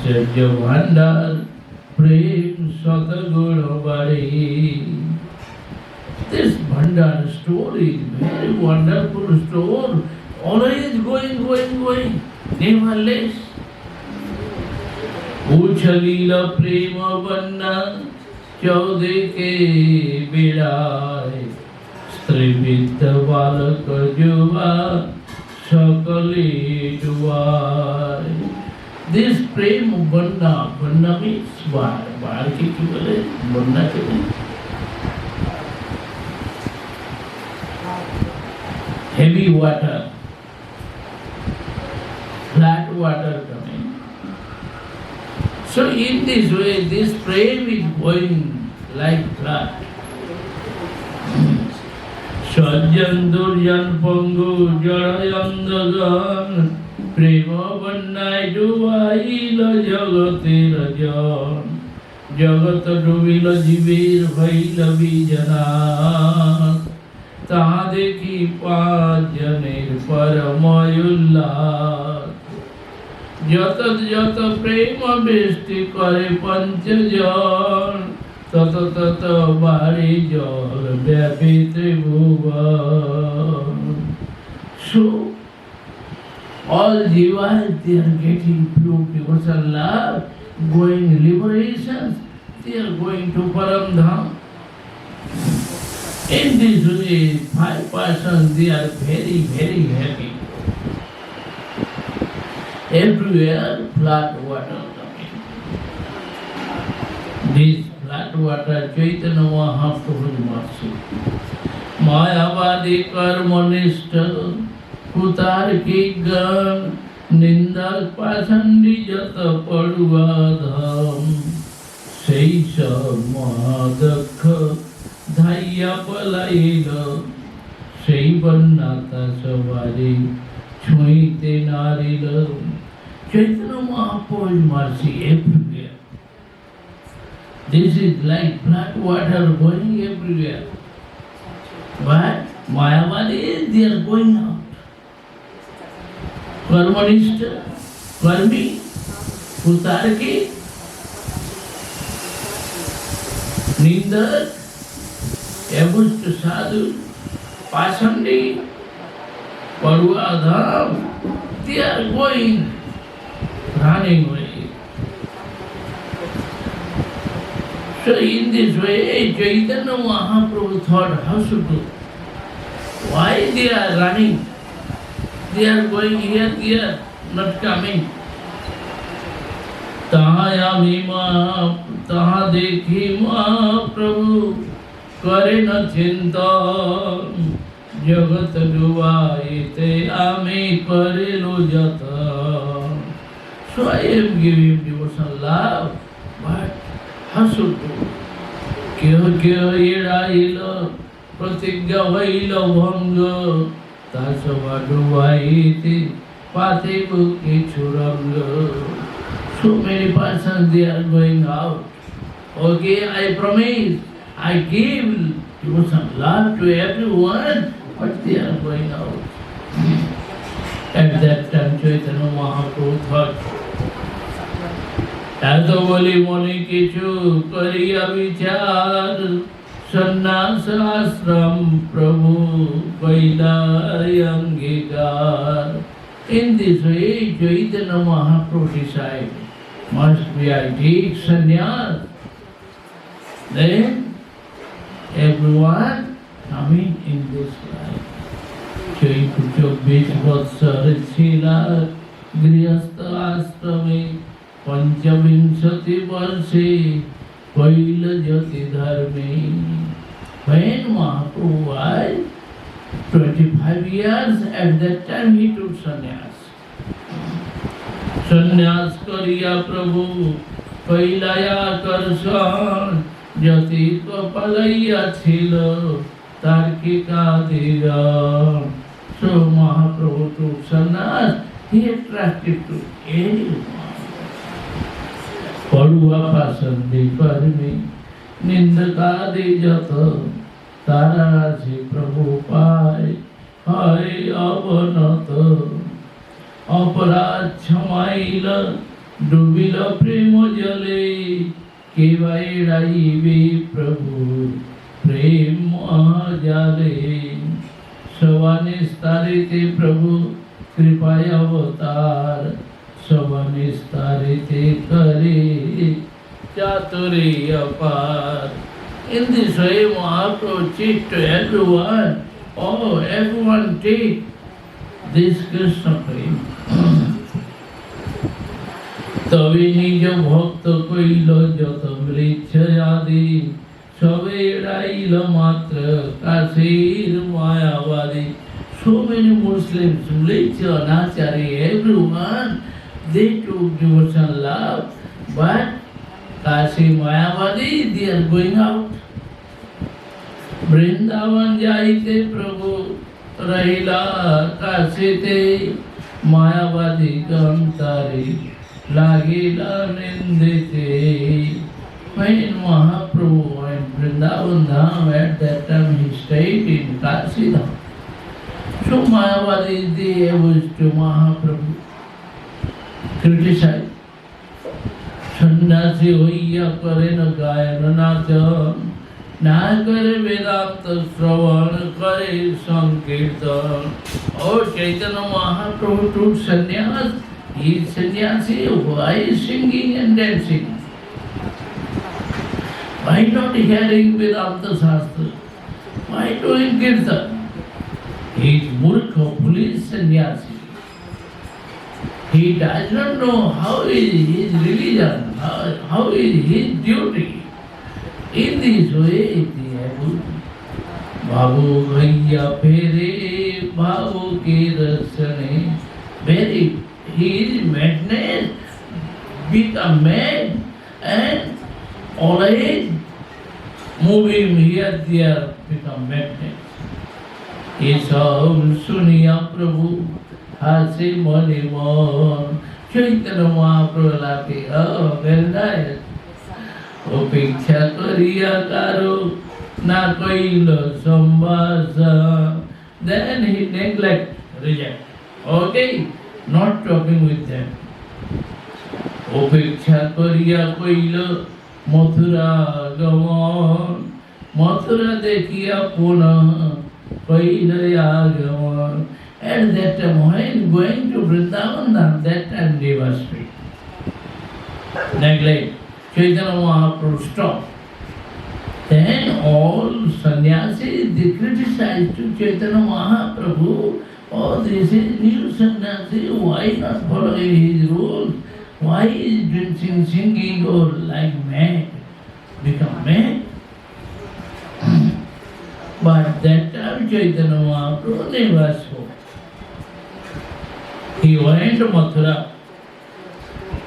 ऐश्वर्य भंडार प्रेम सतगुण बड़ी. This Bhandar store is very wonderful store, always going, nevertheless. उछलीला प्रेम बन्ना चौदे के बिड़ाए, स्त्री विद्या बालक जुवा सकले जुआए. This प्रेम बन्ना means बार की बोले बन्ना के heavy water, flat water coming. So in this way, this frame is going like flat. Sajjan durjan pangu jarayandagan, prema bannai duvaila jagate rajan, jagat duvila jivir bhaila bijana. ताहा देखी पाँच जनेर परमयुल्लास, जत जत प्रेम बेष्टि करे पंचजन, तत तत बारी जल व्यापी त्रिभुवन. So all jivas, they are getting pure devotional love, going liberations, they are going to Paramdham. In this way, 5 persons, they are very happy. Everywhere, flat water coming. This flat water, Chaitanya Mahaprabhu's mercy. Mayavadi karmanishta, kutarki gan, nindak pasandi jata paduvadham, seisha mahadakha, धाइया पलाइला सही बननाता सवारी छुईते नारीला. Chaitanya Mahaprabhu's mercy everywhere. This is like flat water going everywhere. But Mayavadi, they are going out. Karmanishta, karmi, kutarki, nindak, Abust sadhu, pasandi, parvadham, they are going, running away. So in this way, Chaitanya Mahaprabhu thought, how should do? Why they are running? They are going here, not coming. Taha yami ma, taha dekhi Mahaprabhu, करे न चिंता जगत डुबाइते आमे करे लो जता. So I am giving devotional love, but how should do? क्यों एड़ाइला प्रतिज्ञा होइला भंग, तासवा डुबाइते पाते bouquet छुरंग. So many persons, they are going out. Okay, I promise. I give devotional love to everyone, but they are going out. At that time, Chaitanya Mahaprabhu thought, Tato boli moni kichu kariya vichar, sannyas ashram prabhu kaila angikar. In this way, Chaitanya Mahaprabhu decided, must be I take sannyas. Then everyone coming in this life. 24 বৎসর ছিল গৃহস্থ আশ্রমে, পঞ্চবিংশতি বর্ষে কইল জ্যোতি ধর্মে. When Mahaprabhu was 25 years, at that time he took sannyas. Sannyas kariya Prabhu কইলায়া corrosion, জ্যোতি কপালাইয়া ছিল তার কি কাদিরাম. So Mahaprabhu took sannyas, he attracted to anyone. পড়ুয়া পাসন্দি কর্মী নিন্দকাদি যত, তারা আছে প্রভু পায় হয় অবনত. অপরাধ ক্ষমাইল ডুবিল প্রেম জলে কেবা এড়াইবে প্রভু প্রেম মহাজালে সবানিস্তারিতে প্রভু কৃপায় অবতার সবানিস্তারিতে করে চাতুরে অপার In this way, Mahaprabhu teach to everyone, oh, everyone take this Krishna prema. তবে নিজ ভক্ত কইল যত মৃচ্ছ আদি সবে এড়াইল মাত্র কাশীর মায়াবাদী. So many Muslims, mricha, anachari, everyone, they took devotion love, but Kashi Mayavadi, they are going out. Vrindavan jaite Prabhu rahila Kashite Mayavadi Gantari Lagila Nindite. When Mahaprabhu went Vrindavan Dham, at that time he stayed in Kashi Dham. So Mayavadi, they was to Mahaprabhu criticize. সন্ন্যাসী হইয়া করেন গায়ন নাচন না করে বেদান্ত শ্রবণ করে সংকীর্তন. ও Chaitanya Mahaprabhu took sannyas. He is sannyasi. Why is singing and dancing? Why not hearing Vedanta Shastra? Why doing kirtan? He is murkha, foolish sannyasi. He does not know how is his religion, how is his duty. In this way, they have Babu Bhaiya Pere Babu Ke Rasane. Very, his madness become mad and always moving here, there become madness. He saw Suniya Prabhu Hasi Mani Mon Chaitanya Mahaprabhu Laki. Oh, very nice. Upeksha Kariya Karo Na Kaila Sambhasa. Then he neglect, reject. Okay, not talking with them. Upeksha Kariya Kaila Mathura Gaman Mathura Dekhiya Puna Kaila Agaman. At that time, when going to Vrindavan, that time they were free. Neglect. Chaitanya Mahaprabhu stopped. Then all sannyasis, they criticized to Chaitanya Mahaprabhu, oh, this is new sannyasi, why not following his rules? Why is dancing, singing, or like mad? Become mad? But that time Chaitanya Mahaprabhu never spoke. He went to Mathura.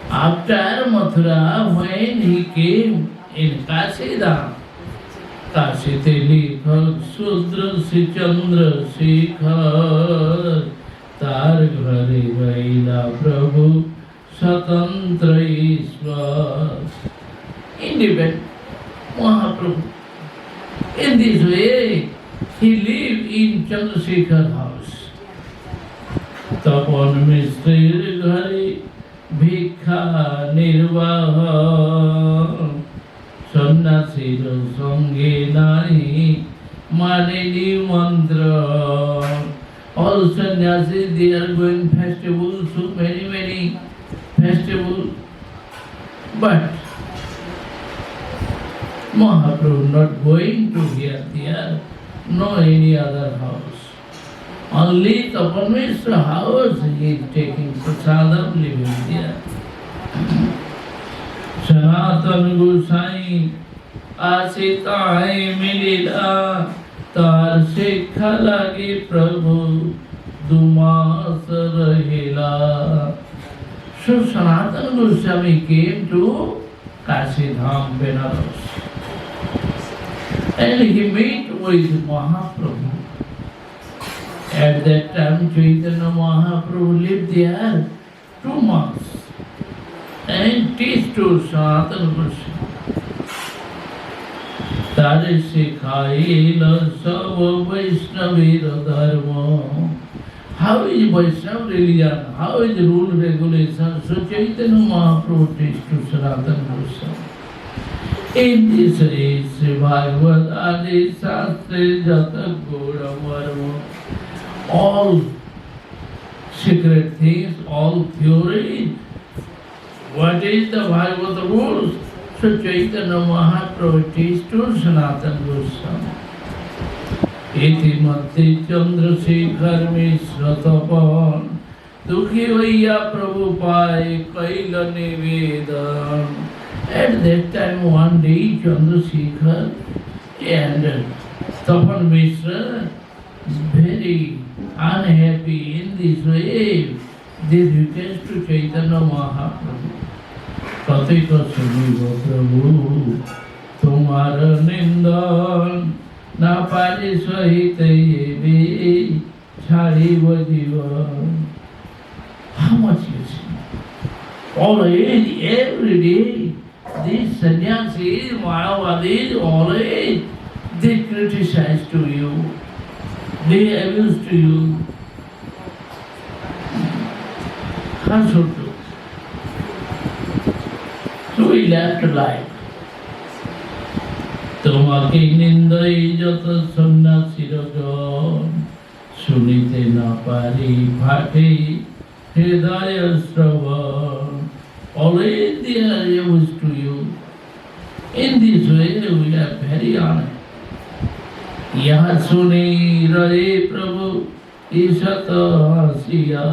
After Mathura, when he came in Kashi Dham, Kashi te likhak Sudra si Chandra Shekhar Tar ghare vaila Prabhu Satantra Ishwar. Independent Mahaprabhu. In this way, he lived in Chandrasekhar house. Tapan মিশ্রের ঘরে ভিক্ষা নির্বাহ সন্ন্যাসীর সঙ্গে নাই মানেনি মন্ত্র. All sannyasis, they are going festivals, so many festivals. But Mahaprabhu not going to here, there, no any other house. Only Tapan Mishra house he is taking prasadam, living there. Sanatan Gosai Asitaye Milila Tar Shekha Lagi Prabhu Dumas Rahila. So Sanatan Goswami came to Kashi Dham, Benares. And he met with Mahaprabhu. At that time, Chaitanya Mahaprabhu lived there 2 months and teach to Sanatana Goswami. Tare Sikhaila Sava Vaishnavira Dharma. how is Vaishnava religion, how is rule regulation, so Chaitanya Mahaprabhu teaches to Sanatana Goswami. In this age, Sri Bhagavad Adi Shastra Jata Gora Varma, all secret things, all theories, what is the Bhagavad rules? So Chaitanya Mahaprabhu teaches to Sanatana Goswami. Iti Mati Chandrasekhar Mishra Tapan Dukhi Vaya Prabhupada Kaila Nivedan. At that time, one day, Chandrasekhar and Tapan Mishra, very unhappy in this way, they request to Chaitanya Mahaprabhu. Kathika Suniva Prabhu, Tumhara Nindan, Na pare sahita ye chhadiva jiva. How much you see? Always, every day, these sannyasis, Mayavadis, always, they criticize to you, they abuse to you. How should do? So we left life. তোমাকে নিন্দাই যত সন্ন্যাসীর জন শুনিতে না পারি ফাটে হৃদয় শ্রবণ. Always they are used to you. In this way we are very honored. यहाँ सुने रे प्रभु ईशत हसिया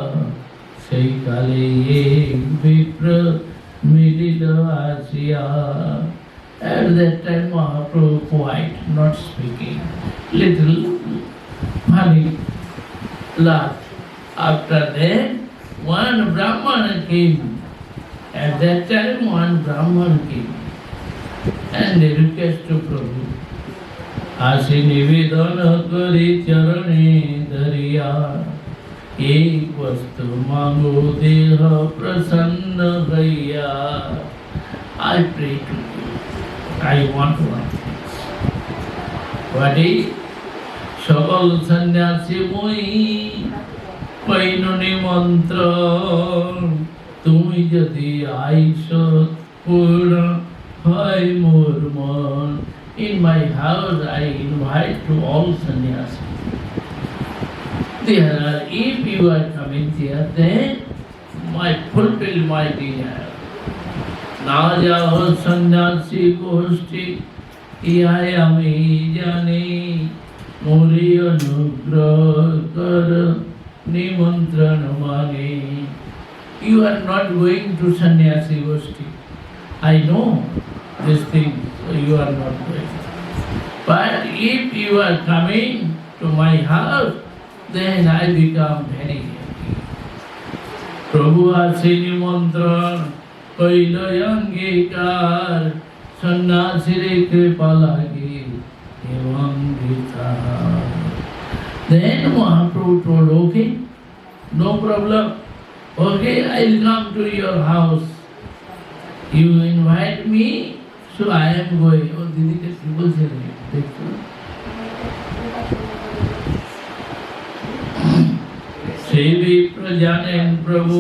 সেই কালে এক বিপ্র মিলিল আসিয়া. At that time, Mahaprabhu quiet, not speaking, little funny laugh. After that, one Brahmana came. At that time, one Brahmana came and they request to Prabhu. Asi nivedana kari charane dhariya ek vastu mango deha prasanna bhaiya. I pray to you. I want one thing. What is? Sakal sannyasi moi paino nimantran tumi jadi aishat purna hai mor man. In my house I invite to all sannyasis. If you are coming here, then fulfill my desire. না যাও সন্ন্যাসী গোষ্ঠী ইহাই আমি জানি মোরি অনুগ্রহ কর নিমন্ত্রণ মানে. You are not going to sannyasi goshti. I know this thing, so you are not going. But if you are coming to my house, then I become very happy. Prabhu আসে নিমন্ত্রণ কইল অঙ্গীকার সন্ন্যাসীরে কৃপা লাগে এবং বিতার. Then Mahaprabhu told, okay, no problem. Okay, I'll come to your house. You invite me, so I am going. Oh, Didi ke people say, देखो. सेवी प्रजानेन प्रभु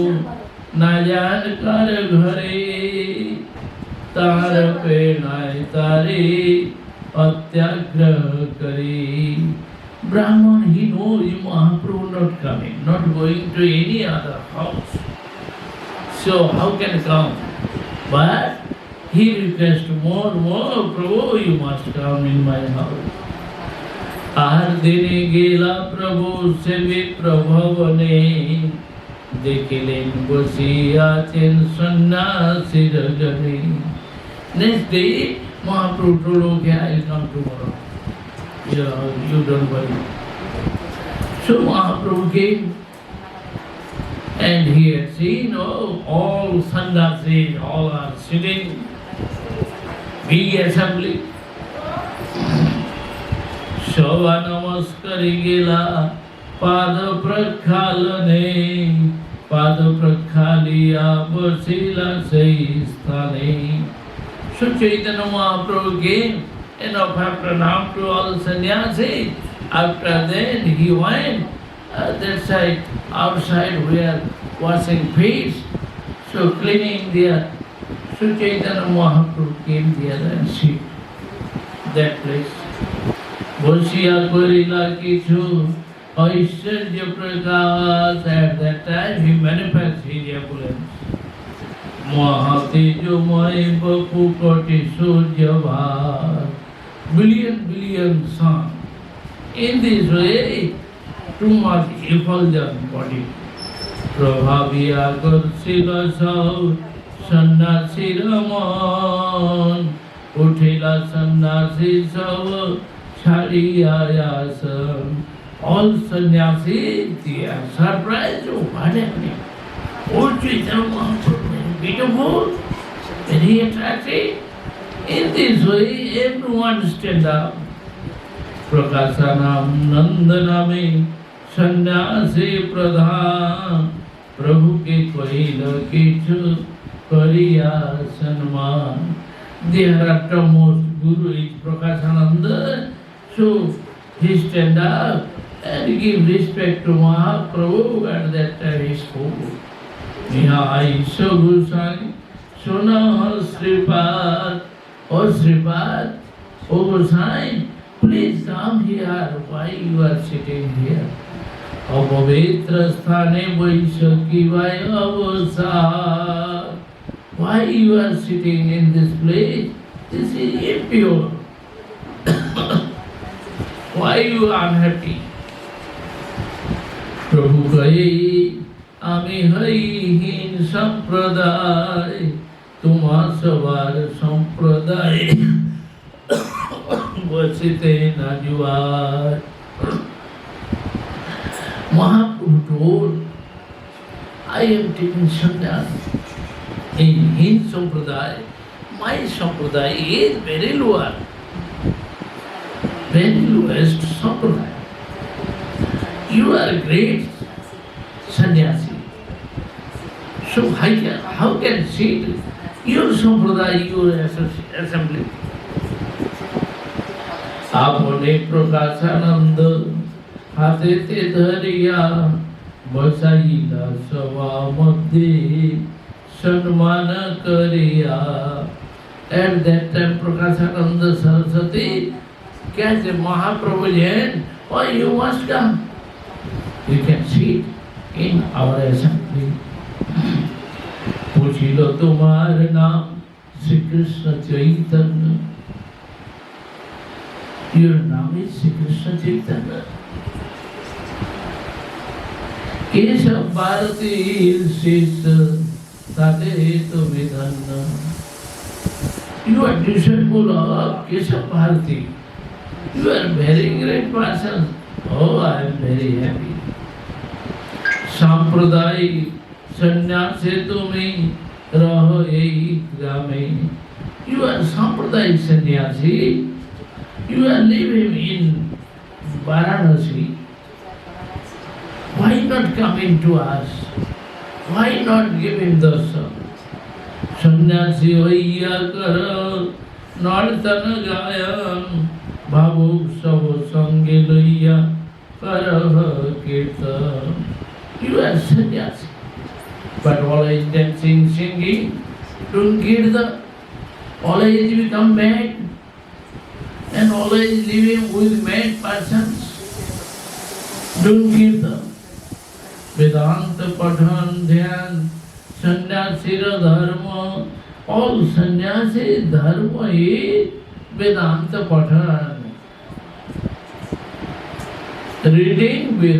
ना जान कर घरे तार पे नाय तारे अत्याग्रह करे. Brahman, he knows Mahaprabhu not coming, not going to any other house. So how can he come? But he requests more, Prabhu, you must come in my house. আর দিনে গেলা প্রভু সেবি প্রভবনে দেখিলেন বসিয়াছেন সন্ন্যাসীর জনে. Next day, Mahaprabhu told, okay, I'll come tomorrow. You don't worry. So Mahaprabhu came and he had seen all sannyasis, all are sitting, big assembly. शोभा नमस्कारी गेला पाद प्रक्षालने पाद प्रक्षालिया बसिला सही स्थाने. So Chaitanya Mahaprabhu came and offered pranam to all sannyasis. After that he went that side, outside we are washing feet, so cleaning there. So Chaitanya Mahaprabhu came there and sit that place. Boshiya Korila Kichu, Aishwarya Prakash, at that time he manifests his opulence. Mahatejo Mai Bapu Koti Surya Bhar, billion sun. In this way, too much effulgent body. Prabhaviya Kursila Sav, Sannasi Raman, Uthila Sannasi Sav, Chariyayasam. All sannyasis, they are surprised. Oh, what happening? Oh, Chaitanya Mahaprabhu, very beautiful, very attractive. In this way, everyone stand up. Prakasanam Nandaname Sannyasi Pradhan Prabhu ke Kohila Kichu Kariya Sanman. Their uttermost Guru is Prakasananda, so he stand up and give respect to Mahaprabhu, and that time he spoke. Nihai Gosai Sona Sripad, O Sripad, O Gosai, please come here. Why you are sitting here? Apavitra sthane vaishaki avasa. Why you are sitting in this place? This is impure. Why you are unhappy? Prabhu kahe, ami hai hin sampraday, tuma savar sampraday. Vasite Najuar. Mahaprabhu told, I am taking sannyas in Hind Sampradaya. My Sampradaya is very lower, very lowest Sampradaya. You are a great sannyasi. So how can sit your Sampradaya, your assembly? Apone Prakasananda Hatete Dhariya Vasaila Sava Madhye Sanmana Kariya. At that time Prakasananda Saraswati catch Mahaprabhu's hand. Oh, you must come. You can sit in our assembly. Puchilo Tumar Naam Sri Krishna Chaitanya. Your name is Sri Krishna Chaitanya. Keshav Bharati Sita Tateto Vidhanna. You are disciple of Keshav Bharati. You are very great person. Oh, I am very happy. Sampradai Sannyase Tumi Raho Ei Grame. You are Sampradai Sannyasi. You are living in Varanasi. Why not come into us? Why not give him darshan? Sannyasi hoiya karo nartana gayan bhavuk savo sange loiya karaha kirtan. You are sannyasi, but always dancing, singing, don't kirtan, always become mad, and always living with mad persons. Don't kirtan. Vedanta Pathan Dhyan Sannyasira Dharma. All sannyasi dharma is Vedanta Pathan. Reading Vedanta.